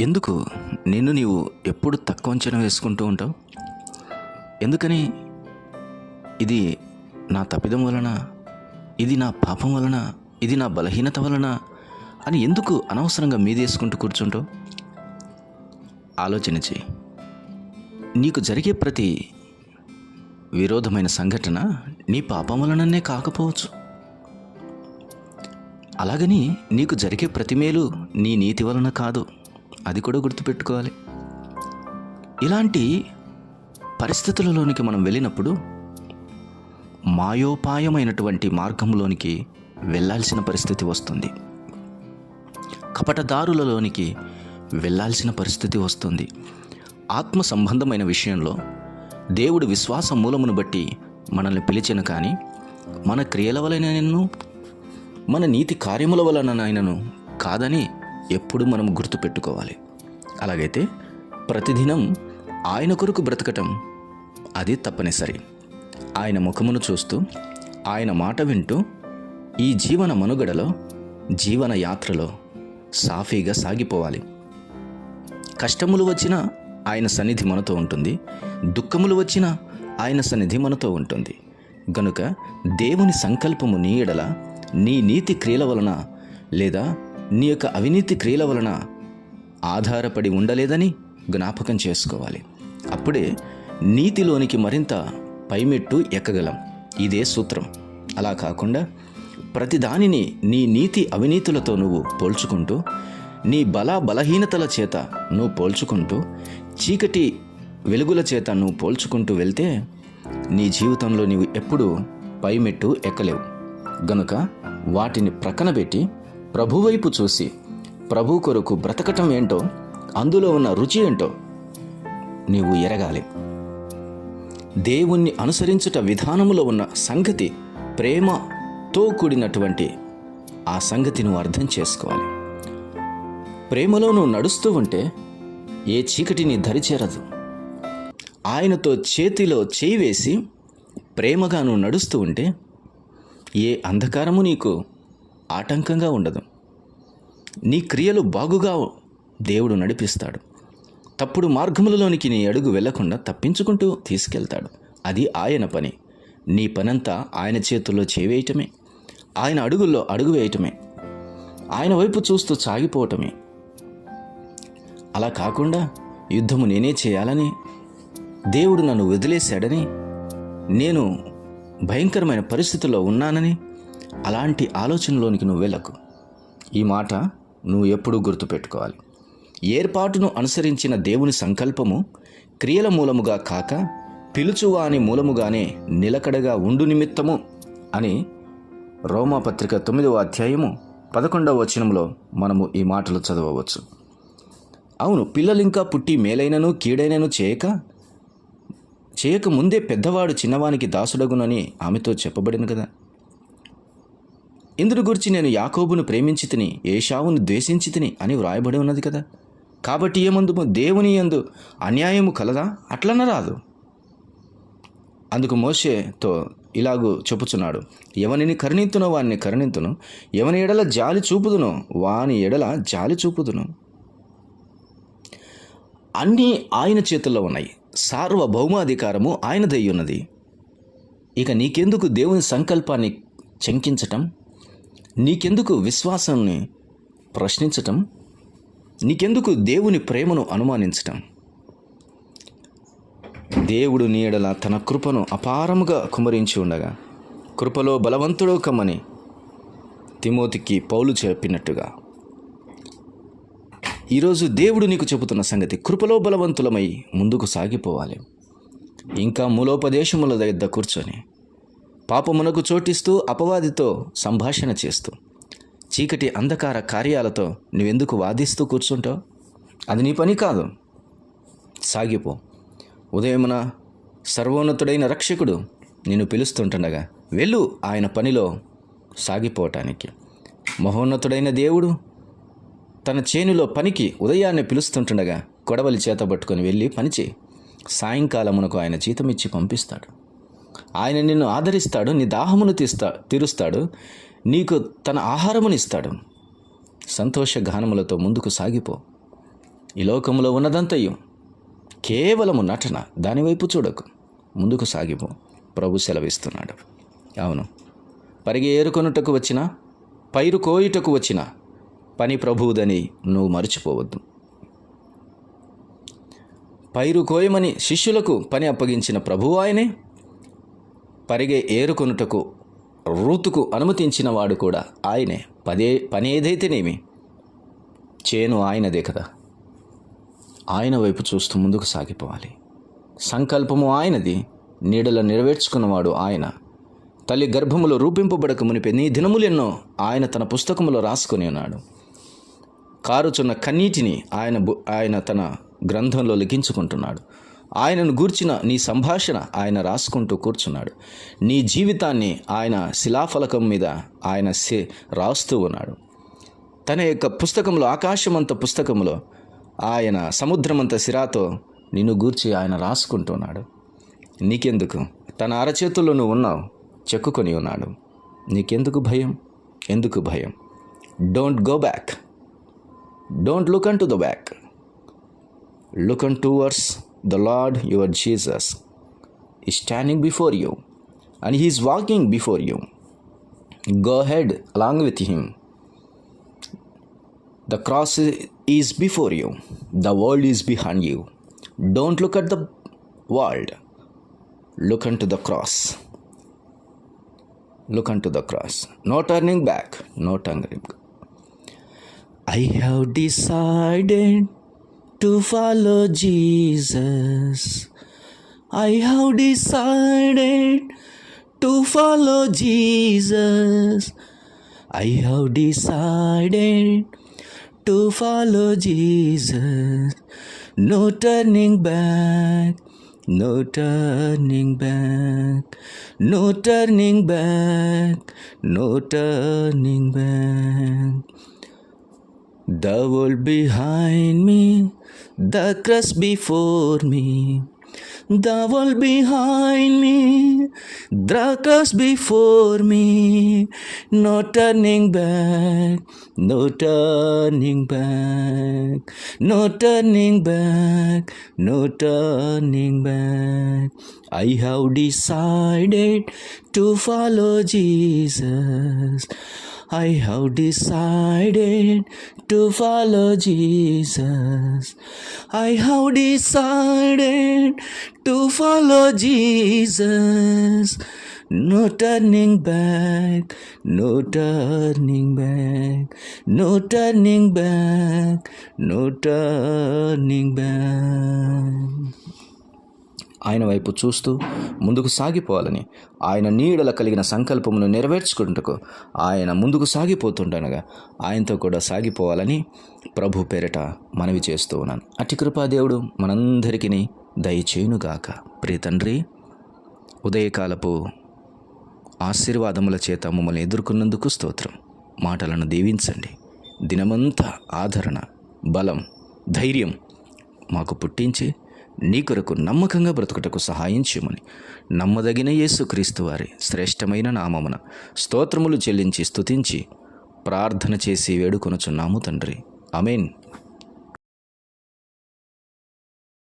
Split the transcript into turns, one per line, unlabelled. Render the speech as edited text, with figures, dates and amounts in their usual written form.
ఎందుకు నిన్ను నీవు ఎప్పుడు తక్కువ అంచనా వేసుకుంటూ ఉంటావు? ఎందుకని? ఇది నా తప్పిదం వలన, ఇది నా పాపం వలన, ఇది నా బలహీనత వలన అని ఎందుకు అనవసరంగా మీదేసుకుంటూ కూర్చుంటావు? ఆలోచన చేయి. నీకు జరిగే ప్రతి విరోధమైన సంఘటన నీ పాపం వలననే కాకపోవచ్చు. అలాగని నీకు జరిగే ప్రతి మేలు నీ నీతి వలన కాదు. అది కూడా గుర్తుపెట్టుకోవాలి. ఇలాంటి పరిస్థితులలోనికి మనం వెళ్ళినప్పుడు మాయోపాయమైనటువంటి మార్గంలోనికి వెళ్ళాల్సిన పరిస్థితి వస్తుంది. కపటదారులలోనికి వెళ్ళాల్సిన పరిస్థితి వస్తుంది. ఆత్మ సంబంధమైన విషయంలో దేవుడు విశ్వాస మూలమును బట్టి మనల్ని పిలిచెను, కానీ మన క్రియల వలనైనను మన నీతి కార్యముల వలనైనను కాదని ఎప్పుడు మనం గుర్తుపెట్టుకోవాలి. అలాగైతే ప్రతిదినం ఆయన కొరకు బ్రతకటం అది తప్పనిసరి. ఆయన ముఖమును చూస్తూ, ఆయన మాట వింటూ ఈ జీవన మనుగడలో, జీవన యాత్రలో సాఫీగా సాగిపోవాలి. కష్టములు వచ్చినా ఆయన సన్నిధి మనతో ఉంటుంది, దుఃఖములు వచ్చినా ఆయన సన్నిధి మనతో ఉంటుంది. గనుక దేవుని సంకల్పము నీ ఎడల నీ నీతి క్రియల వలన లేదా నీ యొక్క అవినీతి క్రియల వలన ఆధారపడి ఉండలేదని జ్ఞాపకం చేసుకోవాలి. అప్పుడే నీతిలోనికి మరింత పైమెట్టు ఎక్కగలం. ఇదే సూత్రం. అలా కాకుండా ప్రతిదానిని నీ నీతి అవినీతులతో నువ్వు పోల్చుకుంటూ, నీ బలహీనతల చేత నువ్వు పోల్చుకుంటూ, చీకటి వెలుగుల చేత నువ్వు పోల్చుకుంటూ వెళ్తే నీ జీవితంలో నీవు ఎప్పుడూ పైమెట్టు ఎక్కలేవు. గనుక వాటిని ప్రక్కన పెట్టి ప్రభు వైపు చూసి, ప్రభు కొరకు బ్రతకటం ఏంటో, అందులో ఉన్న రుచి ఏంటో నీవు ఎరగాలి. దేవుణ్ణి అనుసరించుట విధానములో ఉన్న సంగతి, ప్రేమతో కూడినటువంటి ఆ సంగతి నువ్వు అర్థం చేసుకోవాలి. ప్రేమలో నువ్వు నడుస్తూ ఉంటే ఏ చీకటి నీ దరిచేరదు. ఆయనతో చేతిలో చేయి వేసి ప్రేమగా నువ్వు నడుస్తూ ఉంటే ఏ అంధకారము నీకు ఆటంకంగా ఉండదు. నీ క్రియలు బాగుగా దేవుడు నడిపిస్తాడు. తప్పుడు మార్గములలోనికి నీ అడుగు వెళ్లకుండా తప్పించుకుంటూ తీసుకెళ్తాడు. అది ఆయన పని. నీ పనంతా ఆయన చేతుల్లో చేవేయటమే, ఆయన అడుగుల్లో అడుగు వేయటమే, ఆయన వైపు చూస్తూ సాగిపోవటమే. అలా కాకుండా యుద్ధము నేనే చేయాలని, దేవుడు నన్ను వదిలేశాడని, నేను భయంకరమైన పరిస్థితుల్లో ఉన్నానని అలాంటి ఆలోచనలోనికి నువ్వు వెళ్ళకు. ఈ మాట నువ్వు ఎప్పుడూ గుర్తుపెట్టుకోవాలి. ఏర్పాటును అనుసరించిన దేవుని సంకల్పము క్రియల మూలముగా కాక పిలుచువాని మూలముగానే నిలకడగా ఉండు నిమిత్తము అని రోమాపత్రిక 9వ అధ్యాయము 11వ వచనంలో మనము ఈ మాటలు చదవవచ్చు. అవును, పిల్లలింకా పుట్టి మేలైనను కీడైనను చేయక ముందే పెద్దవాడు చిన్నవానికి దాసుడగునని ఆమెతో చెప్పబడిన కదా. ఇందును గురించి నేను యాకోబును ప్రేమించి తిని, ఏశావును ద్వేషించి తిని అని వ్రాయబడి ఉన్నది కదా. కాబట్టి ఏమందుము దేవుని యందు అన్యాయము కలదా? అట్లనరాదు. అందుకు మోషేతో ఇలాగూ చెప్పుచున్నాడు, ఎవనిని కరుణింతునో వాని కరుణింతును, ఎవని ఎడల జాలి చూపుదునో వాని ఎడల జాలి చూపుదును. అన్నీ ఆయన చేతుల్లో ఉన్నాయి. సార్వభౌమాధికారము ఆయనదై ఉన్నది. ఇక నీకెందుకు దేవుని సంకల్పాన్ని శంకించటం? నీకెందుకు విశ్వాసాన్ని ప్రశ్నించటం? నీకెందుకు దేవుని ప్రేమను అనుమానించటం? దేవుడు నీ ఎడల తన కృపను అపారముగా కుమ్మరించి ఉండగా, కృపలో బలవంతుడో కమ్మని తిమోతికి పౌలు చెప్పినట్టుగా ఈరోజు దేవుడు నీకు చెబుతున్న సంగతి, కృపలో బలవంతులమై ముందుకు సాగిపోవాలి. ఇంకా మూలోపదేశముల దగ్గర కూర్చొని పాపమునకు చోటిస్తూ అపవాదితో సంభాషణ చేస్తూ చీకటి అంధకార కార్యాలతో నువ్వెందుకు వాదిస్తూ కూర్చుంటావు? అది నీ పని కాదు. సాగిపో. ఉదయమున సర్వోన్నతుడైన రక్షకుడు నిన్ను పిలుస్తుంటుండగా వెళ్ళు ఆయన పనిలో సాగిపోవటానికి. మహోన్నతుడైన దేవుడు తన చేనులో పనికి ఉదయాన్నే పిలుస్తుంటుండగా కొడవలి చేత పట్టుకొని వెళ్ళి పనిచేయి. సాయంకాలమునకు ఆయన జీతం ఇచ్చి పంపిస్తాడు. ఆయన నిన్ను ఆదరిస్తాడు, నీ దాహమును తీరుస్తాడు, నీకు తన ఆహారమునిస్తాడు. సంతోష గానములతో ముందుకు సాగిపో. ఈ లోకంలో ఉన్నదంతయు కేవలము నటన. దానివైపు చూడకు, ముందుకు సాగిపో. ప్రభు సెలవిస్తున్నాడు. అవును, పరిగెరుకొనుటకు వచ్చిన, పైరు కోయుటకు వచ్చిన పని ప్రభువుదని నువ్వు మర్చిపోవద్దు. పైరు కోయమని శిష్యులకు పని అప్పగించిన ప్రభువు ఆయనే. పరిగె ఏరుకొనుటకు రూతుకు అనుమతించిన వాడు కూడా ఆయనే. పని ఏదైతేనేమి చేను ఆయనదే కదా. ఆయన వైపు చూస్తూ ముందుకు సాగిపోవాలి. సంకల్పము ఆయనది, నీడలో నెరవేర్చుకున్నవాడు ఆయన. తల్లి గర్భములో రూపింపబడక మునిపే నీ దినములెన్నో ఆయన తన పుస్తకములో రాసుకుని ఉన్నాడు. కారుచున్న కన్నీటిని ఆయన తన గ్రంథంలో లిఖించుకుంటున్నాడు. ఆయనను గూర్చిన నీ సంభాషణ ఆయన రాసుకుంటూ కూర్చున్నాడు. నీ జీవితాన్ని ఆయన శిలాఫలకం మీద ఆయన రాస్తూ ఉన్నాడు. తన యొక్క పుస్తకంలో, ఆకాశమంత పుస్తకంలో ఆయన సముద్రమంత సిరాతో నిన్ను గూర్చి ఆయన రాసుకుంటున్నాడు. నీకెందుకు? తన అరచేతుల్లో నువ్వు ఉన్నావు, చెక్కుకొని ఉన్నాడు. నీకెందుకు భయం? ఎందుకు భయం? Don't go back. Don't look an to the back. Look an towards the Lord your Jesus is standing before you and he is walking before you. Go ahead along with him. The cross is before you. The world is behind you. Don't look at the world. Look unto the cross. Look unto the cross. No turning back. No turning back. I have decided to follow Jesus. I have decided to follow Jesus. I have decided to follow Jesus. No turning back. No turning back. No turning back. No turning back. The world behind me, the cross before me. The world behind me, the cross before me. No turning back, no turning back, no turning back, no turning back. I have decided to follow Jesus. I have decided to follow Jesus. I have decided to follow Jesus. No turning back, no turning back, no turning back, no turning back. ఆయన వైపు చూస్తూ ముందుకు సాగిపోవాలని, ఆయన నీడల కలిగిన సంకల్పమును నెరవేర్చుకుంటకు ఆయన ముందుకు సాగిపోతుండనగా ఆయనతో కూడా సాగిపోవాలని ప్రభు పేరిట మనవి చేస్తూ ఉన్నాను. అట్టి కృపా దేవుడు మనందరికీ దయచేయునుగాక. ప్రియ తండ్రి, ఉదయకాలపు ఆశీర్వాదముల చేత మమ్మల్ని ఎదుర్కొన్నందుకు స్తోత్రం. మాటలను దీవించండి. దినమంతా ఆదరణ, బలం, ధైర్యం మాకు పుట్టించి నీ కొరకు నమ్మకంగా బ్రతుకుటకు సహాయం చేయమని నమ్మదగిన యేసుక్రీస్తు వారి శ్రేష్టమైన నామమున స్తోత్రములు చెల్లించి స్తుతించి ప్రార్థన చేసి వేడుకొనుచున్నాము తండ్రి. ఆమేన్.